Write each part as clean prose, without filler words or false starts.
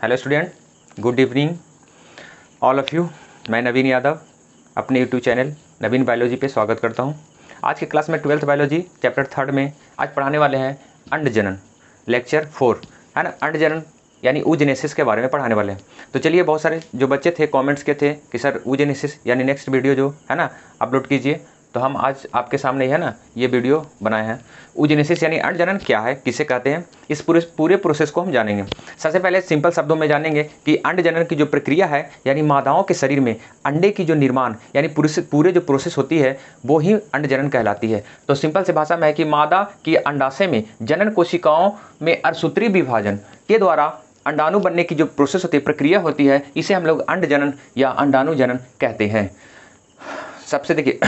Hello student, good evening all of you. मैं नवीन यादव अपने YouTube channel नवीन biology पे स्वागत करता हूँ। आज की क्लास में 12th बायोलॉजी चैप्टर 3 में आज पढ़ाने वाले हैं अंडजनन, लेक्चर 4 है ना। अंडजनन यानी oogenesis के बारे में पढ़ाने वाले हैं। तो चलिए, बहुत सारे जो बच्चे थे कमेंट्स के थे कि सर oogenesis यानी नेक्स्ट वीडियो जो है ना अपलोड कीजिए, तो हम आज आपके सामने है ना ये वीडियो बनाए हैं। oogenesis यानी अंडजनन क्या है, किसे कहते हैं, इस पूरे प्रोसेस को हम जानेंगे। सबसे पहले सिंपल शब्दों में जानेंगे कि अंडजनन की जो प्रक्रिया है यानी मादाओं के शरीर में अंडे की जो निर्माण यानी पूरे जो प्रोसेस होती है वो ही अंडजनन कहलाती है। तो सिंपल से भाषा में है कि मादा की अंडाशय में जनन कोशिकाओं में अर्धसूत्री विभाजन के द्वारा अंडाणु बनने की जो प्रोसेस होती है, प्रक्रिया होती है, इसे हम लोग अंडजनन या अंडाणुजनन कहते हैं। सबसे देखिए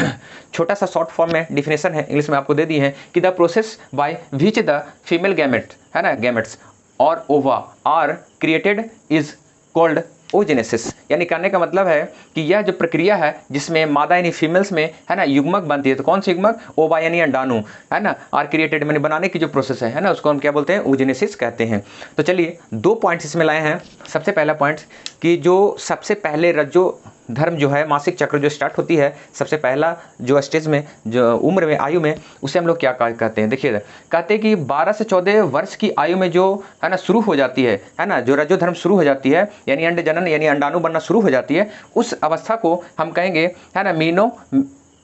छोटा सा शॉर्ट फॉर्म में डिफिनेशन है, इंग्लिश में आपको दे दी है कि the process by which the female gamete है ना गैमेट्स और ova are created is called oogenesis। यानी कहने का मतलब है कि यह जो प्रक्रिया है जिसमें मादा यानी फीमेल्स में है ना युग्मक बनती है। तो कौन सी युग्मक? ओवा यानी अंडाणु है ना, आर क्रिएटेड यानी बनाने की जो प्रोसेस है ना, उसको हम क्या बोलते हैं? oogenesis कहते हैं। तो चलिए 2 पॉइंट्स इसमें लाए हैं। सबसे पहला पॉइंट कि जो सबसे पहले रज्जो धर्म जो है, मासिक चक्र जो स्टार्ट होती है, सबसे पहला जो स्टेज में, जो उम्र में, आयु में, उसे हम लोग क्या कहते हैं? देखिए, कहते हैं कि 12 से 14 वर्ष की आयु में जो है ना शुरू हो जाती है ना, जो रज्जो धर्म शुरू हो जाती है यानी अंडजनन यानी अंडाणु बनना शुरू हो जाती है, उस अवस्था को हम कहेंगे है ना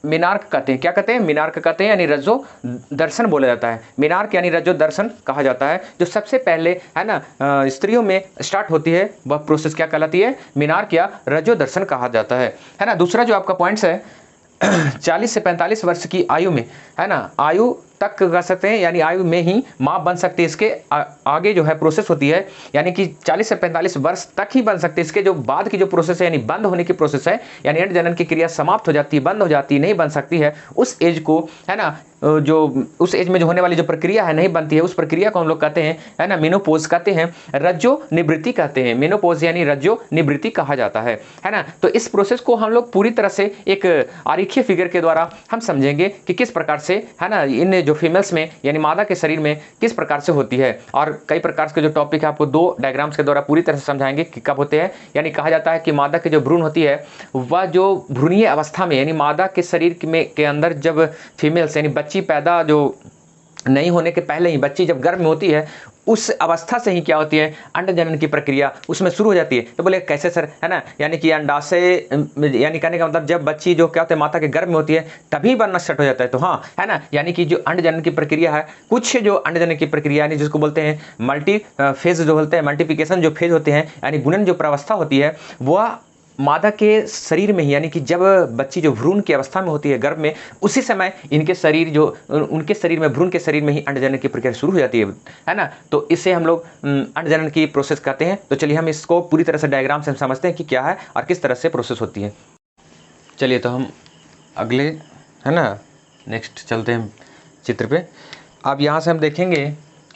मिनार्क कहते हैं। क्या कहते हैं? मिनार्क कहते हैं, यानी रज्जो दर्शन बोला जाता है। मिनार्क यानी रज्जो दर्शन कहा जाता है। जो सबसे पहले है ना स्त्रियों में स्टार्ट होती है वह प्रोसेस क्या कहलाती है? मिनार्क या रज्जो दर्शन कहा जाता है ना। दूसरा जो आपका पॉइंट्स है 40 से 45 वर्ष की आयु में है ना, आयु तक कर सकते हैं, यानी आयु में ही माँ बन सकती है। इसके आगे जो है प्रोसेस होती है यानी कि 40 से 45 वर्ष तक ही बन सकती है। इसके जो बाद की जो प्रोसेस है यानी बंद होने की प्रोसेस है, यानी अंडजनन की क्रिया समाप्त हो जाती है, बंद हो जाती है, नहीं बन सकती है, उस एज को है ना, जो उस एज में जो होने वाली जो प्रक्रिया है नहीं बनती है, उस प्रक्रिया को हम लोग कहते हैं है ना मेनोपॉज कहते हैं, रज्जो निवृत्ति कहते हैं। मेनोपॉज यानी रज्जो निवृत्ति कहा जाता है ना। तो इस प्रोसेस को हम लोग पूरी तरह से एक आरेखीय फिगर के द्वारा हम समझेंगे कि किस प्रकार से है ना इन जो फीमेल्स में यानी मादा के शरीर में किस प्रकार से होती है। और कई प्रकार के जो टॉपिक है आपको 2 डायग्राम्स के द्वारा पूरी तरह से समझाएंगे कि कब होते हैं। यानी कहा जाता है कि मादा के जो भ्रूण होती है वह जो भ्रूणीय अवस्था में यानी मादा के शरीर में के अंदर जब फीमेल्स यानी बच्ची पैदा जो नहीं होने के पहले ही बच्ची जब गर्भ में होती है, उस अवस्था से ही क्या होती है? अंडजनन की प्रक्रिया उसमें शुरू हो जाती है। तो बोले कैसे सर, है ना, यानी कि अंडाशय यानी कहने का मतलब जब बच्ची जो क्या होता है माता के गर्भ में होती है तभी बनना स्टार्ट हो जाता है। तो हाँ है ना, यानी कि जो अंडजनन की प्रक्रिया है, कुछ जो अंडजनन की प्रक्रिया यानी जिसको बोलते हैं मल्टी फेज जो बोलते हैं, मल्टीप्लिकेशन जो फेज होते हैं यानी गुणन जो प्रावस्था होती है, वह मादा के शरीर में ही यानी कि जब बच्ची जो भ्रूण की अवस्था में होती है गर्भ में, उसी समय इनके शरीर जो उनके शरीर में भ्रूण के शरीर में ही अंडजनन की प्रक्रिया शुरू हो जाती है ना। तो इसे हम लोग अंडजनन की प्रोसेस कहते हैं। तो चलिए हम इसको पूरी तरह से डायग्राम से हम समझते हैं कि क्या है और किस तरह से प्रोसेस होती है। चलिए तो हम अगले है ना नेक्स्ट चलते हैं चित्र पे। अब यहाँ से हम देखेंगे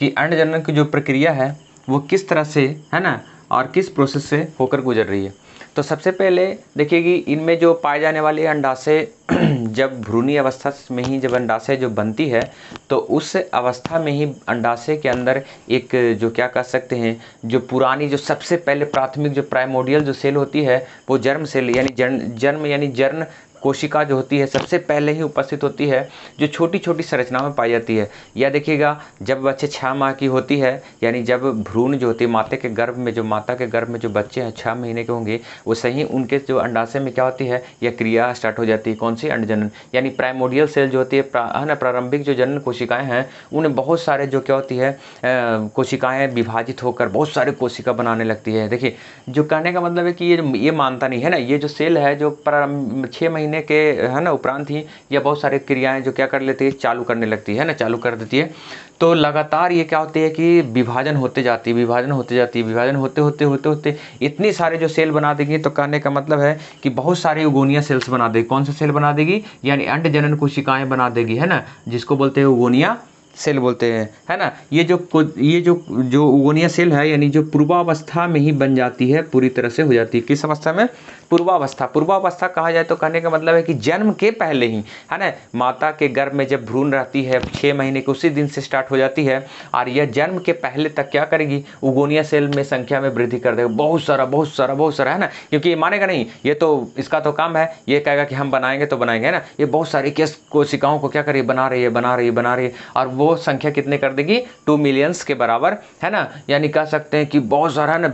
कि अंडजनन की जो प्रक्रिया है वो किस तरह से है ना और किस प्रोसेस से होकर गुजर रही है। तो सबसे पहले देखिए कि इनमें जो पाए जाने वाले अंडाशय जब भ्रूणीय अवस्था में ही जब अंडाशय जो बनती है, तो उस अवस्था में ही अंडाशय के अंदर एक जो क्या कह सकते हैं, जो पुरानी जो सबसे पहले प्राथमिक जो प्राइमोडियल जो सेल होती है वो जर्म सेल यानी जन्म यानी जर्न कोशिका जो होती है सबसे पहले ही उपस्थित होती है, जो छोटी छोटी संरचना में पाई जाती है। यह देखिएगा जब बच्चे 6 माह की होती है यानी जब भ्रूण जो होती है माता के गर्भ में, जो माता के गर्भ में जो बच्चे हैं 6 महीने के होंगे, वो सही उनके जो अंडाशय में क्या होती है, यह क्रिया स्टार्ट हो जाती है। कौन सी? अंडजनन। यानी प्राइमोडियल सेल जो होती है ना, प्रारंभिक जो जनन कोशिकाएँ हैं, उन्हें बहुत सारे जो क्या होती है कोशिकाएँ विभाजित होकर बहुत सारे कोशिका बनाने लगती है। देखिए जो कहने का मतलब है कि ये मानता नहीं है ना, ये जो सेल है जो 6 महीने के है ना उपरांत ही यह बहुत सारी क्रियाएं जो क्या कर लेती है, चालू करने लगती है ना, चालू कर देती है। तो लगातार ये क्या होती है कि विभाजन होते जाती है, विभाजन होते जाती है, विभाजन होते होते इतनी सारे जो सेल बना देगी। तो कहने का मतलब है कि बहुत सारे उगोनिया सेल्स बना देगी। कौन से सेल बना देगी? यानी अंडजनन कोशिकाएं बना देगी है ना, जिसको बोलते हैं उगोनिया सेल बोलते हैं, है ना। ये जो उगोनिया सेल है यानी जो पूर्वावस्था में ही बन जाती है, पूरी तरह से हो जाती है। किस अवस्था में? पूर्वावस्था। पूर्वावस्था कहा जाए तो कहने का मतलब है कि जन्म के पहले ही, है ना, माता के गर्भ में जब भ्रूण रहती है 6 महीने के, उसी दिन से स्टार्ट हो जाती है और यह जन्म के पहले तक क्या करेगी? उगोनिया सेल में संख्या में वृद्धि कर देगा, बहुत सारा, है ना। क्योंकि ये मानेगा नहीं, ये तो इसका तो काम है, ये कहेगा कि हम बनाएंगे तो बनाएंगे, है ना। ये बहुत सारी कोशिकाओं को क्या करिए? बना रही है और वो संख्या कितने कर देगी? 2 मिलियंस के बराबर, है ना। यानी कह सकते हैं कि बहुत सारा, है ना,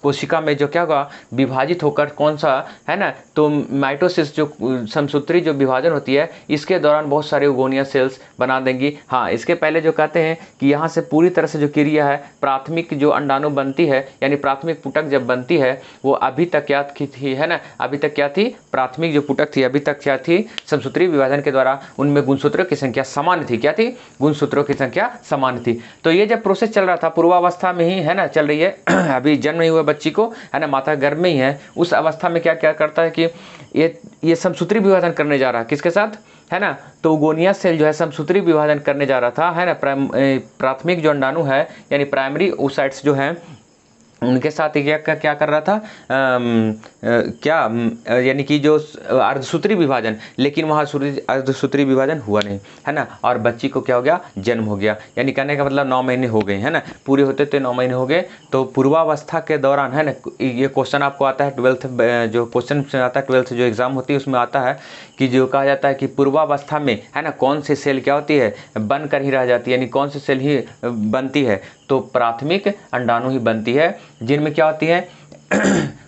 कोशिका में जो क्या होगा? विभाजित होकर कौन सा, है ना, तो माइटोसिस जो समसूत्री जो विभाजन होती है, इसके दौरान बहुत सारे उगोनिया सेल्स बना देंगी। हाँ, इसके पहले जो कहते हैं कि यहाँ से पूरी तरह से जो क्रिया है, प्राथमिक जो अंडाणु बनती है यानी प्राथमिक पुटक जब बनती है, वो अभी तक क्या थी, है ना, अभी तक क्या थी? प्राथमिक जो पुटक थी अभी तक क्या थी? समसूत्री विभाजन के द्वारा उनमें गुणसूत्रों की संख्या समान थी। क्या थी? गुणसूत्रों की संख्या समान थी। तो ये जब प्रोसेस चल रहा था पूर्वावस्था में ही, है ना, चल रही है अभी जन्म नहीं हुआ बच्ची को, है ना, माता गर्भ में ही है, उस अवस्था में क्या क्या करता है कि ये समसूत्री विभाजन करने जा रहा है। किसके साथ? है ना, तो उगोनिया सेल जो है समसूत्री विभाजन करने जा रहा था, है ना। प्राथमिक जो अंडाणु है यानी प्राइमरी oocytes जो है, उनके साथ क्या कर रहा था? यानी कि जो अर्धसूत्री विभाजन, लेकिन वहाँ अर्धसूत्री विभाजन हुआ नहीं, है ना। और बच्ची को क्या हो गया? जन्म हो गया। यानी कहने का मतलब 9 महीने हो गए, है ना, पूरे होते तो 9 महीने हो गए। तो पूर्वावस्था के दौरान, है ना, ये क्वेश्चन आपको आता है 12th जो क्वेश्चन आता है 12th जो एग्जाम होती है उसमें आता है कि जो कहा जाता है कि पूर्वावस्था में, है ना, कौन सी सेल क्या होती है? बन कर ही रह जाती है, यानी कौन सी सेल ही बनती है? तो प्राथमिक अंडाणु ही बनती है, जिनमें क्या होती है?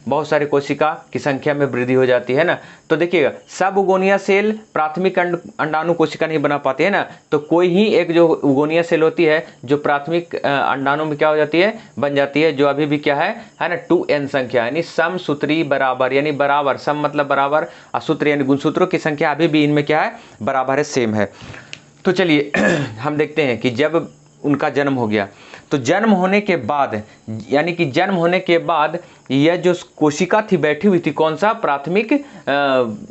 बहुत सारी कोशिका की संख्या में वृद्धि हो जाती है ना। तो देखिएगा, सब उगोनिया सेल प्राथमिक अंडाणु कोशिका नहीं बना पाती है ना, तो कोई ही एक जो उगोनिया सेल होती है जो प्राथमिक अंडाणु में क्या हो जाती है? बन जाती है, जो अभी भी क्या है ना, 2n संख्या यानी समसूत्री बराबर, यानी बराबर, सम मतलब बराबर, और सूत्र यानी गुणसूत्रों की संख्या अभी भी इनमें क्या है? बराबर है, सेम है। तो चलिए हम देखते हैं कि जब उनका जन्म हो गया, तो जन्म होने के बाद, यानी कि जन्म होने के बाद यह जो कोशिका थी बैठी हुई थी, कौन सा? प्राथमिक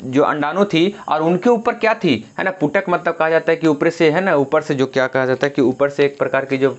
जो अंडाणु थी, और उनके ऊपर क्या थी? है ना, पुटक, मतलब कहा जाता है कि ऊपर से, है ना, ऊपर से जो क्या कहा जाता है कि ऊपर से एक प्रकार की जो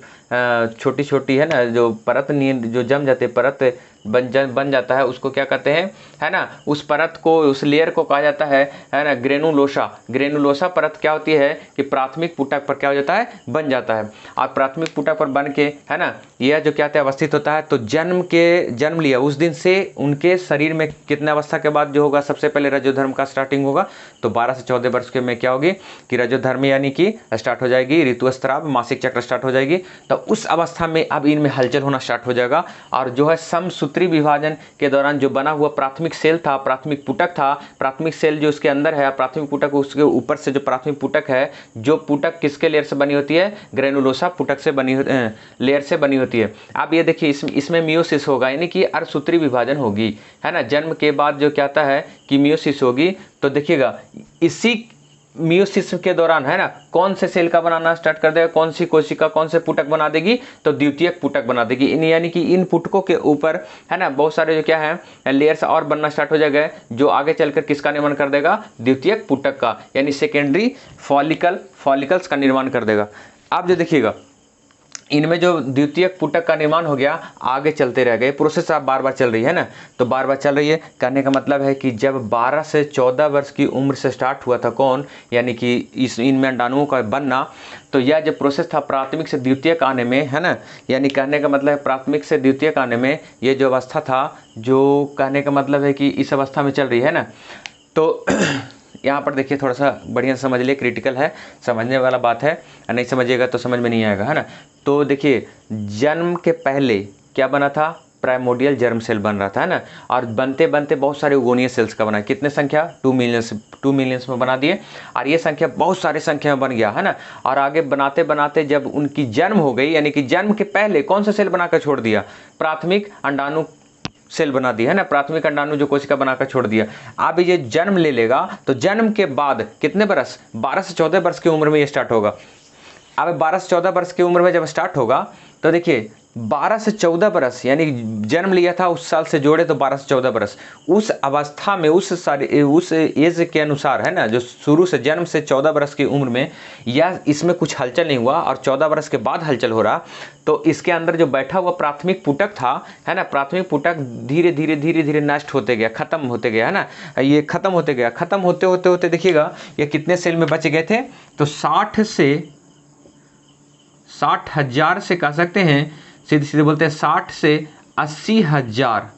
छोटी छोटी, है ना, जो परत जो जम जाते, परत बन जाता है, उसको क्या कहते हैं? है ना, उस परत को, उस लेयर को कहा जाता है ना, ग्रेनुलोसा। ग्रेनुलोसा परत क्या होती है कि प्राथमिक पुटक पर क्या हो जाता है? बन जाता है। और प्राथमिक पुटक पर बन के, है ना, यह जो क्या अवस्थित होता है। तो जन्म लिया उस दिन से उनके शरीर में कितने अवस्था के बाद जो होगा? सबसे पहले रजोधर्म का स्टार्टिंग होगा। तो 12 से 14 वर्ष के में क्या होगी कि रजोधर्म यानी कि स्टार्ट हो जाएगी, ऋतुस्राव, मासिक चक्र स्टार्ट हो जाएगी। तो उस अवस्था में अब इनमें हलचल होना स्टार्ट हो जाएगा, और जो है समसूत्री विभाजन के दौरान जो बना हुआ प्राथमिक सेल था, प्राथमिक पुटक था, प्राथमिक सेल जो उसके अंदर है, प्राथमिक पुटक, उसके ऊपर से जो प्राथमिक पुटक है, जो पुटक किसके लेयर से बनी होती है? ग्रेनुलोसा पुटक से बनी लेयर से बनी होती है। अब ये देखिए, इसमें मियोसिस होगा, यानी कि अर्धसूत्री विभाजन होगी, है ना। जन्म के बाद जो कहता है कि मियोसिस होगी। तो देखिएगा, इसी मियोसिस के दौरान, है ना, कौन से सेल का बनाना स्टार्ट कर देगा? कौन सी कोशिका कौन से पुटक बना देगी? तो द्वितीयक पुटक बना देगी। यानी कि इन पुटकों के ऊपर, है ना, बहुत सारे जो क्या है लेयर्स और बनना स्टार्ट हो जाएगा, जो आगे चलकर किसका निर्माण कर देगा? द्वितीयक पुटक का, यानी सेकेंडरी फॉलिकल्स का निर्माण कर देगा। आप जो देखिएगा, इनमें जो द्वितीयक पुटक का निर्माण हो गया, आगे चलते रह गए, प्रोसेस अब बार बार चल रही है ना। तो बार बार चल रही है, कहने का मतलब है कि जब 12 से 14 वर्ष की उम्र से स्टार्ट हुआ था कौन? यानी कि इनमें अंडाणुओं का बनना। तो यह जो प्रोसेस था प्राथमिक से द्वितीयक आने में, है ना, यानी कहने का मतलब है प्राथमिक से द्वितीयक आने में ये जो अवस्था था, जो कहने का मतलब है कि इस अवस्था में चल रही है ना। तो यहाँ पर देखिए, थोड़ा सा बढ़िया समझ लिए, क्रिटिकल है, समझने वाला बात है, नहीं समझिएगा तो समझ में नहीं आएगा, है ना। तो देखिए, जन्म के पहले क्या बना था? प्राइमोडियल जर्म सेल बन रहा था, है ना, और बनते बनते बहुत सारे उगोनिया सेल्स का बना। कितने संख्या? 2 मिलियंस में बना दिए, और ये संख्या बहुत सारी संख्या में बन गया, है ना। और आगे बनाते बनाते जब उनकी जन्म हो गई, यानी कि जन्म के पहले कौन सा सेल बनाकर छोड़ दिया? प्राथमिक अंडाणु सेल बना दिया, है ना, प्राथमिक अंडाणु जो कोशिका बनाकर छोड़ दिया। अब ये जन्म ले लेगा, तो जन्म के बाद कितने बरस? 12 से 14 वर्ष की उम्र में ये स्टार्ट होगा। अब 12 से 14 वर्ष की उम्र में जब स्टार्ट होगा, तो देखिए 12 से 14 बरस, यानी जन्म लिया था उस साल से जोड़े तो 12 से 14 बरस, उस अवस्था में उस एज के अनुसार है ना, जो शुरू से जन्म से 14 बरस की उम्र में या इसमें कुछ हलचल नहीं हुआ और 14 बरस के बाद हलचल हो रहा, तो इसके अंदर जो बैठा हुआ प्राथमिक पुटक था है ना, प्राथमिक पुटक धीरे धीरे नष्ट होते गया, खत्म होते गया है ना, ये खत्म होते गया, खत्म होते होते होते देखिएगा ये कितने सेल में बच गए थे, तो 60,000 से कह सकते हैं, सीधे सीधे बोलते हैं 60 से 80,000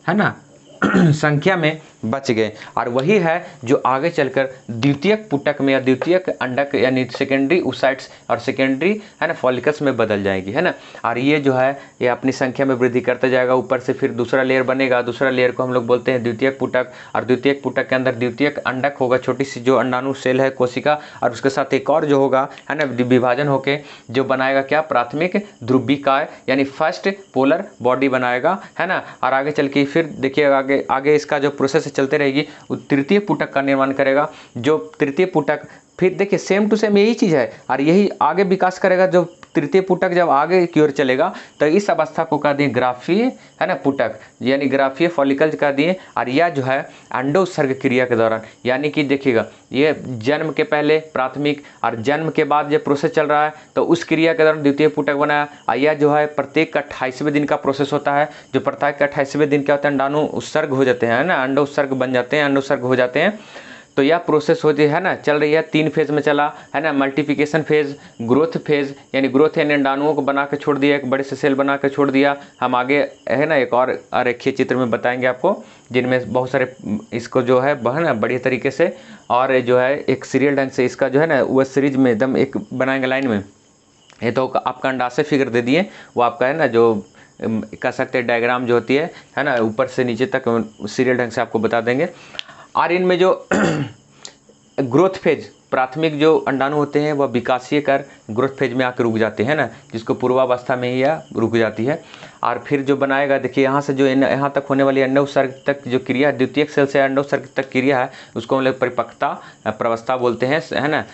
है ना संख्या में बच गए। और वही है जो आगे चलकर द्वितीयक पुटक में या द्वितीयक अंडक यानी सेकेंडरी ओसाइट्स और सेकेंडरी है ना फॉलिकल्स में बदल जाएगी है ना। और ये जो है ये अपनी संख्या में वृद्धि करता जाएगा, ऊपर से फिर दूसरा लेयर बनेगा, दूसरा लेयर को हम लोग बोलते हैं द्वितीयक पुटक, और द्वितीयक पुटक के अंदर द्वितीयक अंडक होगा, छोटी सी जो अंडाणु सेल है कोशिका, और उसके साथ एक और जो होगा है ना विभाजन होके जो बनाएगा क्या, प्राथमिक ध्रुवीकाय यानी फर्स्ट पोलर बॉडी बनाएगा है ना। और आगे चल के फिर देखिएगा आगे इसका जो प्रोसेस चलते रहेगी, तृतीय पुटक का निर्माण करेगा, जो तृतीय पुटक फिर देखिए सेम टू सेम यही चीज है और यही आगे विकास करेगा। जो तृतीय पुटक जब आगे की ओर चलेगा तो इस अवस्था को कह दिए ग्राफीय है ना पुटक, यानी ग्राफीय फॉलिकल कह दिए। और यह जो है अंडोत्सर्ग क्रिया के दौरान, यानी कि देखिएगा ये जन्म के पहले प्राथमिक और जन्म के बाद जब प्रोसेस चल रहा है तो उस क्रिया के दौरान द्वितीय पुटक बनाया। और यह जो है प्रत्येक 28वें दिन का प्रोसेस होता है, जो प्रत्येक 28वें दिन क्या होता है, अंडाणु उत्सर्ग हो जाते हैं ना, अंडो उत्सर्ग बन जाते हैं, अंडोत्सर्ग हो जाते हैं। तो यह प्रोसेस होती है ना, चल रही है 3 फेज में चला है ना, मल्टीप्लिकेशन फेज, ग्रोथ फेज, यानी ग्रोथ यानी अंडाणुओं को बना के छोड़ दिया, एक बड़े से सेल बना के छोड़ दिया। हम आगे है ना एक और आरेखीय चित्र में बताएंगे आपको, जिनमें बहुत सारे इसको जो है ना बढ़िया तरीके से और जो है एक सीरियल ढंग से इसका जो है ना वह सीरीज में एकदम एक बनाएंगे लाइन में। ये तो आपका अंडाशय फिगर दे दिए, वो आपका है ना जो कह सकते हैं डायग्राम जो होती है ना ऊपर से नीचे तक सीरियल ढंग से आपको बता देंगे। और इनमें जो ग्रोथ फेज, प्राथमिक जो अंडाणु होते हैं वह विकासीय कर ग्रोथ फेज में आकर रुक जाते हैं ना, जिसको पूर्वावस्था में ही यह रुक जाती है। और फिर जो बनाएगा देखिए यहाँ से जो यहाँ तक होने वाली अंडोत्सर्ग तक जो क्रिया द्वितीयक सेल से अंडोत्सर्ग तक क्रिया है उसको हम लोग परिपक्वता प्रवस्था बोलते हैं है ना,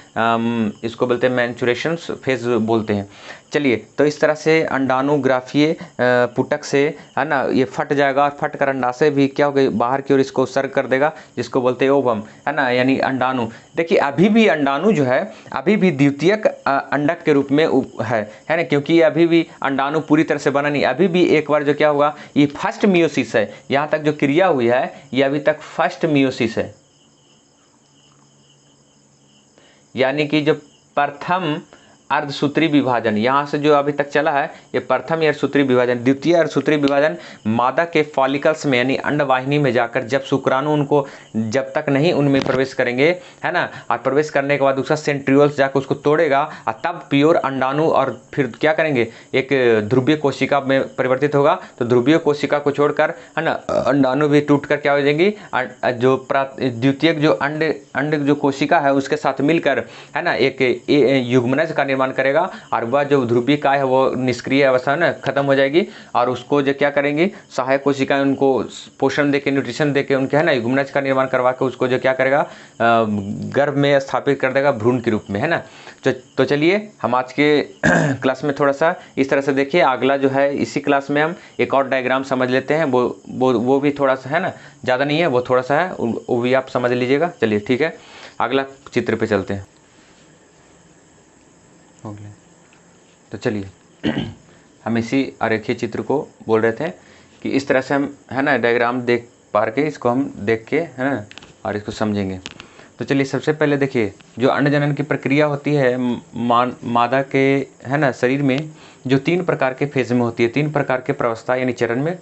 इसको बोलते हैं मैंचुरेशन फेज बोलते हैं। चलिए तो इस तरह से अंडाणु ग्राफीय पुटक से है ना ये फट जाएगा और फट कर अंडाशय भी क्या होगा बाहर की ओर इसको उत्सर्ग कर देगा, जिसको बोलते हैं ओवम है ना, यानी अंडाणु। देखिए अभी भी अंडाणु जो है अभी भी द्वितीयक अंडक के रूप में है ना, क्योंकि अभी भी अंडाणु पूरी तरह से बना नहीं, अभी भी एक बार जो क्या होगा ये फर्स्ट मियोसिस है, यहाँ तक जो क्रिया हुई है ये अभी तक फर्स्ट मियोसिस है, यानी कि जो प्रथम अर्धसूत्री विभाजन यहाँ से जो अभी तक चला है ये प्रथम अर्धसूत्री विभाजन। द्वितीय अर्धसूत्री विभाजन मादा के फॉलिकल्स में यानी अंडवाहिनी में जाकर जब शुक्राणु उनको जब तक नहीं उनमें प्रवेश करेंगे है ना, और प्रवेश करने के बाद उसका सेंट्रियोल्स जाकर उसको तोड़ेगा और तब प्योर अंडाणु और फिर क्या करेंगे एक ध्रुवीय कोशिका में परिवर्तित होगा। तो ध्रुवीय कोशिका को छोड़कर है ना अंडाणु भी टूट कर क्या हो जाएंगी, जो द्वितीयक जो अंड जो कोशिका है उसके साथ मिलकर है ना एक युग्मनज का निर्माण करेगा और वह जो ध्रुवीय काय है वो निष्क्रिय अवस्था में खत्म हो जाएगी। और उसको जो क्या करेंगी सहायक कोशिकाएं उनको पोषण देके न्यूट्रिशन देके उनके है ना युग्मनज का निर्माण करवा के उसको जो क्या करेगा गर्भ में स्थापित कर देगा भ्रूण के रूप में है ना। तो चलिए हम आज के क्लास में थोड़ा सा इस तरह से देखिए, अगला जो है इसी क्लास में हम एक और डायग्राम समझ लेते हैं, वो भी थोड़ा सा है ना, ज़्यादा नहीं है, वो थोड़ा सा है, वो भी आप समझ लीजिएगा। चलिए ठीक है, अगला चित्र पे चलते हैं। हो गया, तो चलिए हम इसी आरेखीय चित्र को बोल रहे थे कि इस तरह से हम है ना डायग्राम देख पार के इसको हम देख के है ना और इसको समझेंगे। तो चलिए सबसे पहले देखिए जो अंड जनन की प्रक्रिया होती है मादा के है ना शरीर में जो 3 प्रकार के फेज में होती है, 3 प्रकार के प्रवस्था यानी चरण में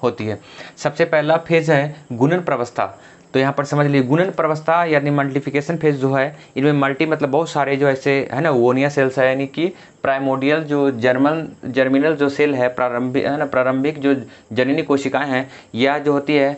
होती है। सबसे पहला फेज है गुणन प्रवस्था। तो यहाँ पर समझ लीजिए गुणन प्रवस्था यानी मल्टीप्लिकेशन फेज जो है इनमें मल्टी मतलब बहुत सारे जो ऐसे है ना वोनिया सेल्स है, यानी कि प्राइमोडियल जो जर्मिनल जो सेल है प्रारंभिक जो जननी कोशिकाएं हैं यह जो होती है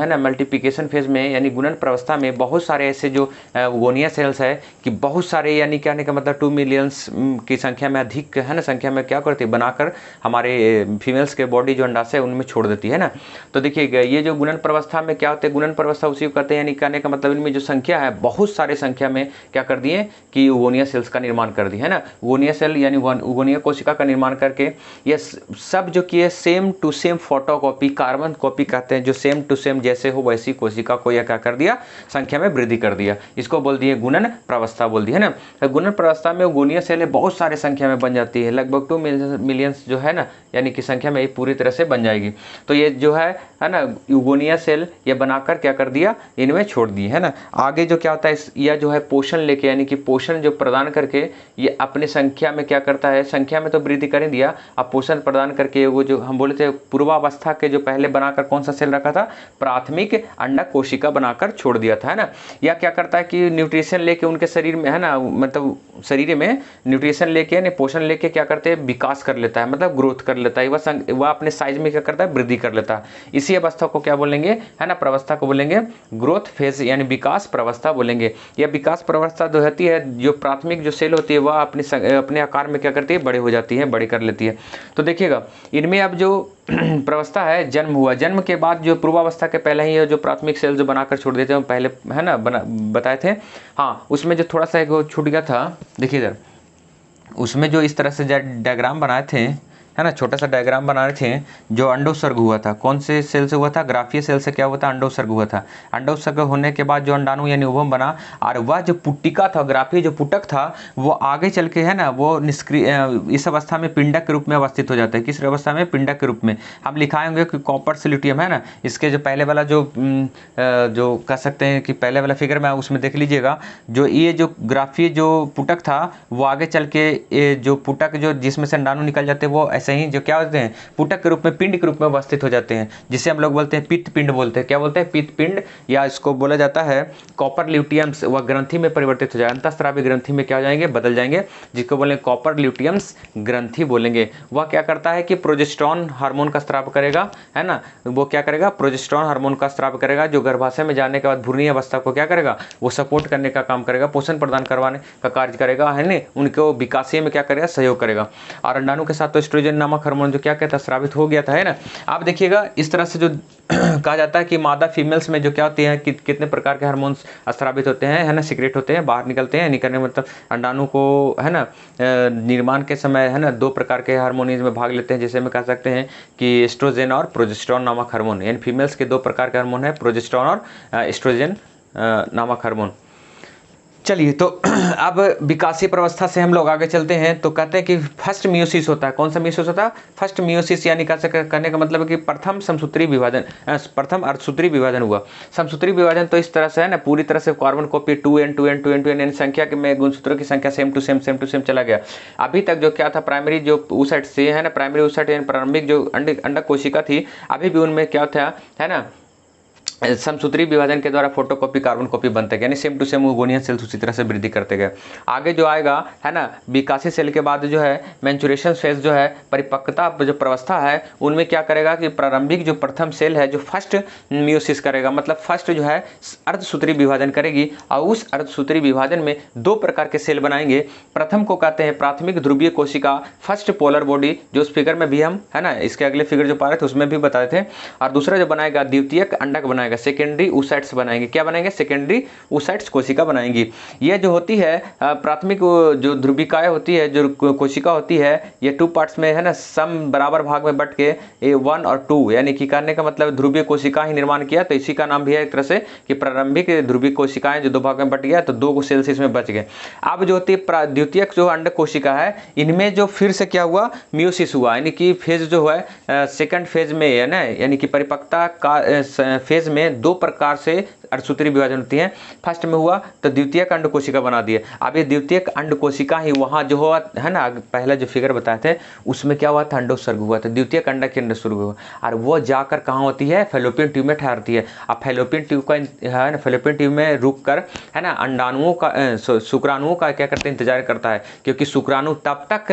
ना मल्टीप्लिकेशन फेज में यानी गुणन प्रवस्था में बहुत सारे ऐसे जो वोनिया सेल्स है कि बहुत सारे यानी कहने का मतलब 2 मिलियंस की संख्या में अधिक है ना संख्या में क्या करती है बनाकर हमारे फीमेल्स के बॉडी जो अंडाशय है उनमें छोड़ देती है ना। तो देखिएगा ये जो गुणन प्रवस्था में क्या होते हैं, गुणन प्रवस्था उसी को कहते हैं, यानी कहने का मतलब इनमें जो संख्या है बहुत सारे संख्या में क्या कर दिए कि उगोनिया सेल्स का निर्माण कर दिए, है ना। उगोनिया सेल यानी उगोनिया कोशिका का निर्माण करके ये सब जो कि same to same photocopy, carbon copy कहते हैं, जो सेम टू सेम जैसे हो वैसी कोशिका को यह क्या कर दिया, संख्या में वृद्धि कर दिया। इसको बोल दिए गुणन प्रवस्था बोल दी, है ना। गुणन प्रवस्था में उगोनिया सेल बहुत सारे संख्या में बन जाती है, लगभग 2 मिलियन जो है ना, यानी कि संख्या में पूरी तरह से बन जाएगी। तो ये जो है ना यूगोनिया सेल ये बनाकर क्या कर दिया, इनमें छोड़ दी, है ना। आगे जो क्या होता है, यह जो है पोषण लेके, यानी कि पोषण जो प्रदान करके ये अपने संख्या में क्या करता है, संख्या में तो वृद्धि कर ही दिया, अब पोषण प्रदान करके वो जो हम बोले थे पूर्वावस्था के जो पहले बनाकर कौन सा सेल रखा था, प्राथमिक अंडक कोशिका बनाकर छोड़ दिया था, है ना। यह क्या करता है कि न्यूट्रिशन लेके उनके शरीर में, है ना, मतलब शरीर में न्यूट्रिशन लेके यानी पोषण लेके क्या करते हैं, विकास कर लेता है, मतलब ग्रोथ कर लेता है, वह अपने साइज में क्या करता है, वृद्धि कर लेता है। इसी अवस्था को क्या बोलेंगे, है ना, प्रवस्था को बोलेंगे ग्रोथ फेज, यानी विकास प्रवस्था बोलेंगे। यह विकास प्रवस्था जो होती है, जो प्राथमिक जो सेल होती है वह अपने आकार में क्या करती है, बड़े हो जाती है, बड़े कर लेती है। तो देखिएगा इनमें अब जो प्रवस्था है, जन्म हुआ, जन्म के बाद जो पूर्वावस्था के पहले ही जो प्राथमिक सेल जो बनाकर छोड़ देते हैं पहले, है ना, बताए थे, हाँ, उसमें जो थोड़ा सा एक छूट गया था, देखिए इधर उसमें जो इस तरह से डायग्राम बनाए थे, है ना, छोटा सा डायग्राम बना रहे थे, जो अंडोत्सर्ग हुआ था, कौन से सेल से हुआ था, ग्राफीय सेल से क्या हुआ था, अंडोत्सर्ग हुआ था। अंडोत्सर्ग होने के बाद जो अंडाणु यानी ओवम बना, और वह जो पुट्टिका था, ग्राफीय जो पुटक था, वो आगे चल के, है ना, वो निष्क्रिय इस अवस्था में पिंडक के रूप में अवस्थित हो जाता है। किस अवस्था में, पिंडक के रूप में। हम लिखाएंगे कि कॉपर सिल्यूटियम, है ना, इसके जो पहले वाला जो कह सकते हैं कि पहले वाला फिगर में उसमें देख लीजिएगा, जो ये जो ग्राफीय जो पुटक था वो आगे चल के जो पुटक जो जिसमें से अंडाणु निकल जाते हैं वो ऐसे ही जो क्या होते हैं, पुटक के रूप में, पिंड के रूप में अवस्थित हो जाते हैं, जिसे हम लोग बोलते हैं पित्त पिंड बोलते हैं। क्या बोलते हैं, पित्त पिंड, या इसको बोला जाता है कॉपर ल्यूटियम्स। वह ग्रंथि में परिवर्तित हो जाए, अंतःस्रावी ग्रंथि में क्या हो जाएंगे, बदल जाएंगे, जिसको बोलेंगे कॉपर ल्यूटियम्स ग्रंथि बोलेंगे। वह क्या करता है कि प्रोजेस्टेरॉन हार्मोन का स्राव करेगा, है ना, वो क्या करेगा, प्रोजेस्टेरॉन हार्मोन का स्राव करेगा, जो गर्भाशय में जाने के बाद भ्रूणीय अवस्था को क्या करेगा, वो सपोर्ट करने का काम करेगा, पोषण प्रदान करवाने का कार्य करेगा, है ना, उनको विकासीय में क्या करेगा, सहयोग करेगा। और अंडाणु के साथ तो एस्ट्रोजन नामक हार्मोन जो क्या कहता है, स्रावित हो गया था, है ना। आप देखिएगा इस तरह से जो कहा जाता है कि मादा फीमेल्स में जो क्या होती है कि कितने प्रकार के हार्मोन्स स्रावित होते हैं, है ना, सीक्रेट होते हैं, बाहर निकलते हैं, निकलने मतलब अंडाणु को, है ना, निर्माण के समय, है ना, 2 प्रकार के हार्मोन इसमें भाग लेते हैं, जैसे हम कह सकते हैं कि एस्ट्रोजन और प्रोजेस्टेरॉन नामक हार्मोन, यानी फीमेल्स के 2 प्रकार के हार्मोन है, प्रोजेस्टेरॉन और एस्ट्रोजन नामक हार्मोन। चलिए, तो अब विकासीय प्रवस्था से हम लोग आगे चलते हैं। तो कहते हैं कि फर्स्ट मियोसिस होता है, कौन सा मियोसिस होता है, फर्स्ट मियोसिस, यानी कहने का मतलब है कि प्रथम समसूत्री विभाजन, प्रथम अर्धसूत्री विभाजन हुआ। समसूत्री विभाजन तो इस तरह से है ना, पूरी तरह से carbon copy 2n 2n 2n 2n यानी संख्या के में गुणसूत्रों की संख्या सेम टू सेम चला गया। अभी तक जो क्या था, प्राइमरी जो oocyte से, है ना, प्राइमरी oocyte यानी प्रारंभिक जो अंडक कोशिका थी, अभी भी उनमें क्या था, है ना, समसूत्री विभाजन के द्वारा फोटोकॉपी कार्बन कॉपी बनते गए, यानी सेम टू सेम उगोनियन सेल्स उसी तरह से वृद्धि करते गए। आगे जो आएगा, है ना, विकासी सेल के बाद जो है मैंचुरेशन फेज जो है, परिपक्वता जो प्रवस्था है, उनमें क्या करेगा कि प्रारंभिक जो प्रथम सेल है जो फर्स्ट मियोसिस करेगा, मतलब फर्स्ट जो है अर्धसूत्री विभाजन करेगी, और उस अर्धसूत्री विभाजन में 2 प्रकार के सेल बनाएंगे। प्रथम को कहते हैं प्राथमिक ध्रुवीय कोशिका, फर्स्ट पोलर बॉडी, जो उस फिगर में भी हम, है ना, इसके अगले फिगर जो पा रहे थे उसमें भी बताए थे। और दूसरा जो बनाएगा द्वितीयक अंडक बनाएगा, सेकेंडरी oocytes बनाएंगे। क्या बनाएंगे, सेकेंडरी oocytes कोशिका बनाएंगी। ये जो होती है प्राथमिक जो ध्रुविकाएं होती है, जो कोशिका होती है, ये 2 पार्ट्स में, है ना, सम बराबर भाग में बट के 1 और 2, यानी कि करने का मतलब ध्रुवीय कोशिका ही निर्माण किया, तो इसी का नाम भी है एक तरह से कि प्रारंभिक ध्रुवीय कोशिकाएं जो 2 भाग में बट गया, तो 2 सेल्स इसमें बच गए। अब जो होती है द्वितीयक जो अंडक कोशिका है, इनमें जो फिर से क्या हुआ, मियोसिस हुआ, यानी कि फेज जो है सेकंड फेज में, है ना, यानी कि परिपक्वता का फेज में 2 प्रकार से अर्धसूत्री विभाजन होती है। फर्स्ट में हुआ तो द्वितीयक अंड कोशिका बना दिए। अब ये द्वितीयक अंड कोशिका ही वहाँ जो हुआ, है ना, पहला जो फिगर बताए थे उसमें क्या हुआ था, अंडोत्सर्ग हुआ था, द्वितीयक अंडक के अंडोत्सर्ग हुआ, और वो जाकर कहाँ होती है, फैलोपियन ट्यूब में ठहरती है। अब फैलोपियन ट्यूब का, है ना, फैलोपियन ट्यूब में रुक कर, है ना, अंडाणुओं का, शुक्राणुओं का क्या करते हैं, इंतजार करता है, क्योंकि शुक्राणु तब तक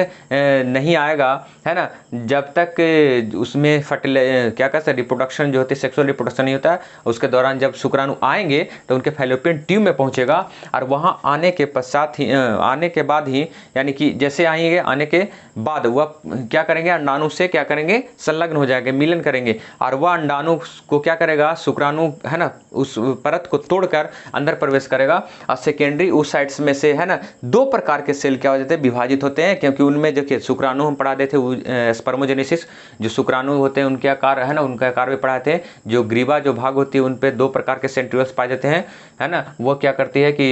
नहीं आएगा, है ना, जब तक उसमें क्या कहते हैं, रिप्रोडक्शन जो होती है, सेक्सुअल रिप्रोडक्शन नहीं होता है। उसके दौरान जब शुक्राणु आएंगे तो उनके फैलोपियन ट्यूब में पहुंचेगा और वहाँ आने के बाद ही यानी कि जैसे आएंगे आने के बाद वह क्या करेंगे, अंडाणु से क्या करेंगे, संलग्न हो जाएंगे, मिलन करेंगे और वह अंडाणु को क्या करेगा, शुक्राणु है ना, उस परत को तोड़कर अंदर प्रवेश करेगा और सेकेंडरी उस साइड्स में से है ना 2 प्रकार के सेल क्या हो जाते हैं, विभाजित होते हैं। क्योंकि उनमें देखिए शुक्राणु हम पढ़ा देते थे, स्पर्मोजेनेसिस, जो शुक्राणु होते हैं उनके आकार है ना, उनका आकार भी पढ़ाए थे। जो ग्रीवा जो भाग होती है उन पे 2 प्रकार के सेंट्रियोल्स पाए जाते हैं, है ना। वो क्या करती है कि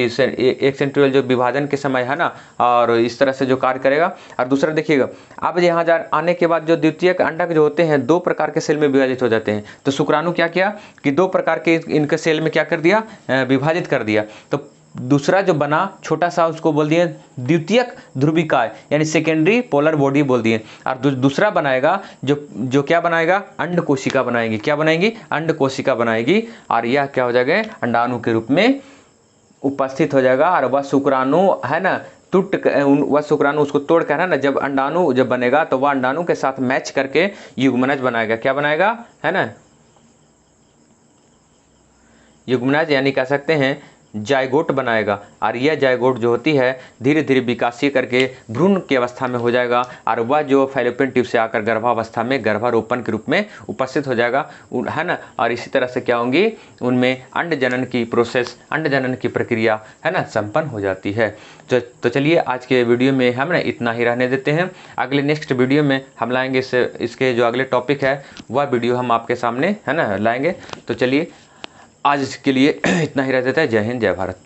एक सेंट्रियोल जो विभाजन के समय है ना और इस तरह से जो कार्य करेगा, और दूसरा देखिएगा अब यहाँ आने के बाद जो द्वितीयक अंडक जो होते हैं 2 प्रकार के सेल में विभाजित हो जाते हैं। तो शुक्राणु क्या किया कि 2 प्रकार के इनके सेल में क्या कर दिया, विभाजित कर दिया। तो दूसरा जो बना छोटा सा उसको बोल दिए द्वितीयक ध्रुविकाय यानी सेकेंडरी पोलर बॉडी बोल दिए। और दूसरा बनाएगा जो क्या बनाएगा, अंड कोशिका बनाएगी। क्या बनाएगी, अंड कोशिका बनाएगी और यह क्या हो जाएगा, अंडाणु के रूप में उपस्थित हो जाएगा। और वह शुक्राणु है ना वह शुक्राणु उसको तोड़कर है ना, जब अंडाणु जब बनेगा तो वह अंडाणु के साथ मैच करके युग्मनज बनाएगा। क्या बनाएगा, है ना, युग्मनज यानी कह सकते हैं जायगोट बनाएगा। और यह जायगोट जो होती है धीरे धीरे विकासीय करके भ्रूण की अवस्था में हो जाएगा और वह जो फैलोपियन ट्यूब से आकर गर्भावस्था में गर्भारोपण के रूप में उपस्थित हो जाएगा, है ना। और इसी तरह से क्या होंगी, उनमें अंड जनन की प्रोसेस, अंड जनन की प्रक्रिया है ना संपन्न हो जाती है। तो चलिए आज के वीडियो में हम ना इतना ही रहने देते हैं। अगले नेक्स्ट वीडियो में हम लाएंगे इसके जो अगले टॉपिक है वह वीडियो हम आपके सामने है ना लाएंगे। तो चलिए आज के लिए इतना ही रह देता है। जय हिंद, जय भारत।